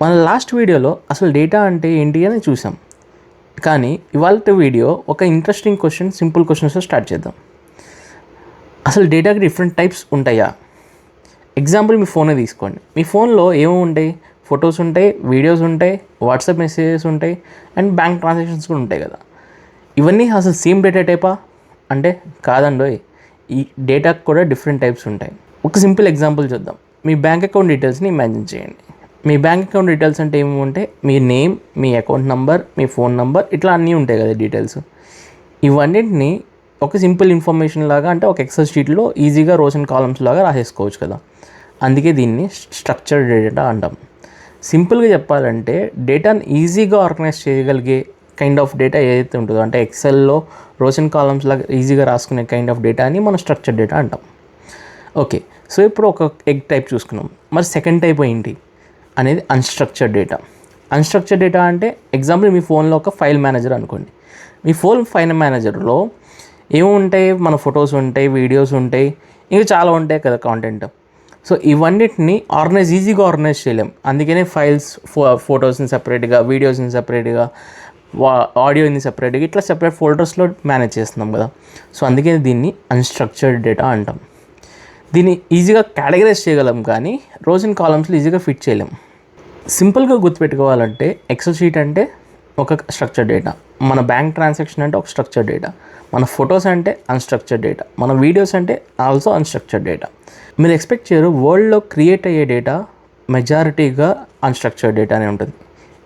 మన లాస్ట్ వీడియోలో అసలు డేటా అంటే ఏంటి అని చూసాం. కానీ ఇవాళ వీడియో ఒక ఇంట్రెస్టింగ్ క్వశ్చన్, సింపుల్ క్వశ్చన్స్తో స్టార్ట్ చేద్దాం. అసలు డేటాకి డిఫరెంట్ టైప్స్ ఉంటాయా? ఎగ్జాంపుల్ మీ ఫోనే తీసుకోండి. మీ ఫోన్లో ఏమేమి ఉంటాయి? ఫొటోస్ ఉంటాయి, వీడియోస్ ఉంటాయి, వాట్సాప్ మెసేజెస్ ఉంటాయి, అండ్ బ్యాంక్ ట్రాన్సాక్షన్స్ కూడా ఉంటాయి కదా. ఇవన్నీ అసలు సేమ్ డేటా టైపా అంటే కాదండో. ఈ డేటాకి కూడా డిఫరెంట్ టైప్స్ ఉంటాయి. ఒక సింపుల్ ఎగ్జాంపుల్ చూద్దాం. మీ బ్యాంక్ అకౌంట్ డీటెయిల్స్ని ఇమాజిన్ చేయండి. మీ బ్యాంక్ అకౌంట్ డీటెయిల్స్ అంటే ఏమి ఉంటాయి? మీ నేమ్, మీ అకౌంట్ నెంబర్, మీ ఫోన్ నెంబర్, ఇట్లా అన్నీ ఉంటాయి కదా డీటెయిల్స్. ఇవన్నింటినీ ఒక సింపుల్ ఇన్ఫర్మేషన్ లాగా, అంటే ఒక ఎక్సెల్ షీట్లో ఈజీగా రోస్ అండ్ కాలమ్స్ లాగా రాసేసుకోవచ్చు కదా. అందుకే దీన్ని స్ట్రక్చర్డ్ డేటా అంటాం. సింపుల్గా చెప్పాలంటే డేటాను ఈజీగా ఆర్గనైజ్ చేయగలిగే కైండ్ ఆఫ్ డేటా ఏదైతే ఉంటుందో, అంటే ఎక్సెల్లో రోస్ అండ్ కాలమ్స్ లాగా ఈజీగా రాసుకునే కైండ్ ఆఫ్ డేటాని మనం స్ట్రక్చర్డ్ డేటా అంటాం. ఓకే, సో ఇప్పుడు ఒక ఎగ్ టైప్ చూసుకున్నాం. మరి సెకండ్ టైప్ ఏంటి అనేది అన్‌స్ట్రక్చర్డ్ డేటా. అన్‌స్ట్రక్చర్డ్ డేటా అంటే ఎగ్జాంపుల్ మీ ఫోన్లో ఒక ఫైల్ మేనేజర్ అనుకోండి. మీ ఫైల్ మేనేజర్లో ఏముంటాయి? మన ఫొటోస్ ఉంటాయి, వీడియోస్ ఉంటాయి, ఇంకా చాలా ఉంటాయి కదా కాంటెంట్. సో ఇవన్నిటిని ఈజీగా ఆర్గనైజ్ చేయలేం. అందుకనే ఫైల్స్, ఫొటోస్ని సపరేట్గా, వీడియోస్ని సపరేట్గా, ఆడియోని సపరేట్గా, ఇట్లా సెపరేట్ ఫోల్డర్స్లో మేనేజ్ చేస్తున్నాం కదా. సో అందుకే దీన్ని అన్‌స్ట్రక్చర్డ్ డేటా అంటాం. దీన్ని ఈజీగా కేటగరైజ్ చేయగలం, కానీ రోస్ అండ్ కాలమ్స్లో ఈజీగా ఫిట్ చేయలేం. సింపుల్గా గుర్తుపెట్టుకోవాలంటే ఎక్సెల్ షీట్ అంటే ఒక స్ట్రక్చర్డ్ డేటా, మన బ్యాంక్ ట్రాన్సాక్షన్ అంటే ఒక స్ట్రక్చర్డ్ డేటా, మన ఫొటోస్ అంటే అన్‌స్ట్రక్చర్డ్ డేటా, మన వీడియోస్ అంటే ఆల్సో అన్‌స్ట్రక్చర్డ్ డేటా. మీరు ఎక్స్పెక్ట్ చేయరు, వరల్డ్లో క్రియేట్ అయ్యే డేటా మెజారిటీగా అన్‌స్ట్రక్చర్డ్ డేటానే ఉంటుంది.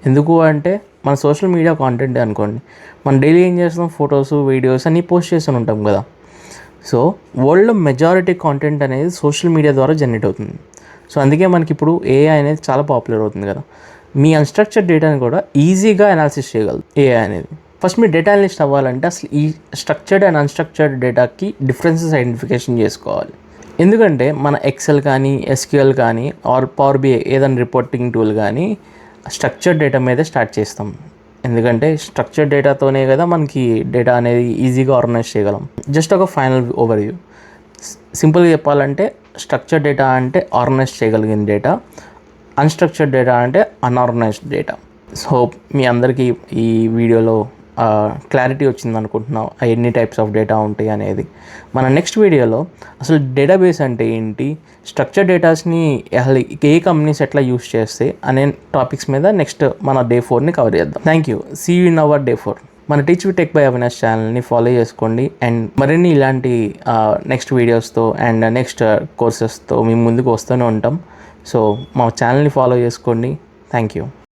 ఎందుకు అంటే మన సోషల్ మీడియా కాంటెంట్ అనుకోండి, మనం డైలీ ఏం చేస్తాం? ఫొటోస్, వీడియోస్ అన్నీ పోస్ట్ చేస్తూ ఉంటాం కదా. సో వరల్డ్లో మెజారిటీ కాంటెంట్ అనేది సోషల్ మీడియా ద్వారా జనరేట్ అవుతుంది. సో అందుకే మనకి ఇప్పుడు ఏఐ అనేది చాలా పాపులర్ అవుతుంది కదా. మీ అన్‌స్ట్రక్చర్డ్ డేటాని కూడా ఈజీగా అనాలిసిస్ చేయగలదు ఏఐ అనేది. ఫస్ట్ మీరు డేటా అనలిస్ట్ అవ్వాలంటే అసలు ఈ స్ట్రక్చర్డ్ అండ్ అన్‌స్ట్రక్చర్డ్ డేటాకి డిఫరెన్సెస్ ఐడెంటిఫికేషన్ చేసుకోవాలి. ఎందుకంటే మన ఎక్సెల్ కానీ, ఎస్క్యూఎల్ కానీ, ఆర్ పవర్ బిఐ ఏదైనా రిపోర్టింగ్ టూల్ కానీ స్ట్రక్చర్డ్ డేటా మీదే స్టార్ట్ చేస్తాం. ఎందుకంటే స్ట్రక్చర్డ్ డేటాతోనే కదా మనకి డేటా అనేది ఈజీగా ఆర్గనైజ్ చేయగలం. జస్ట్ ఒక ఫైనల్ ఓవర్వ్యూ. సింపుల్గా చెప్పాలంటే స్ట్రక్చర్డ్ డేటా అంటే ఆర్గనైజ్ చేయగలిగిన డేటా, అన్‌స్ట్రక్చర్డ్ డేటా అంటే అన్ఆర్గనైజ్డ్ డేటా. సో మీ అందరికీ ఈ వీడియోలో క్లారిటీ వచ్చింది అనుకుంటున్నాం, ఎన్ని టైప్స్ ఆఫ్ డేటా ఉంటాయి అనేది. మన నెక్స్ట్ వీడియోలో అసలు డేటాబేస్ అంటే ఏంటి, స్ట్రక్చర్ డేటాస్ని అసలు ఏ కంపెనీస్ ఎట్లా యూస్ చేస్తాయి అనే టాపిక్స్ మీద నెక్స్ట్ మన డే 4ని కవర్ చేద్దాం. Thank you. See you in our day 4. మన teach with tech by Avinash ఛానల్ని ఫాలో చేసుకోండి. అండ్ మరిన్ని ఇలాంటి నెక్స్ట్ వీడియోస్తో అండ్ నెక్స్ట్ కోర్సెస్తో మేము ముందుకు వస్తూనే ఉంటాం. సో మా ఛానల్ని ఫాలో చేసుకోండి. Thank you.